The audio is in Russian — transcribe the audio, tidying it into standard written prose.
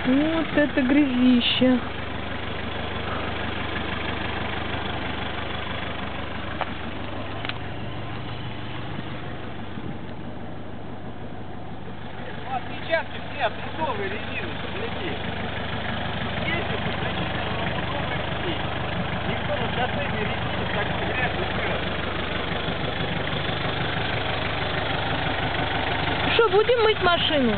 Вот это грязище. Отпечатки все от мутовой резины, гляди. Ездят и зачем на мутовой резине. Никто на шоссе не резину в такую грязь не берет. Что, будем мыть машину?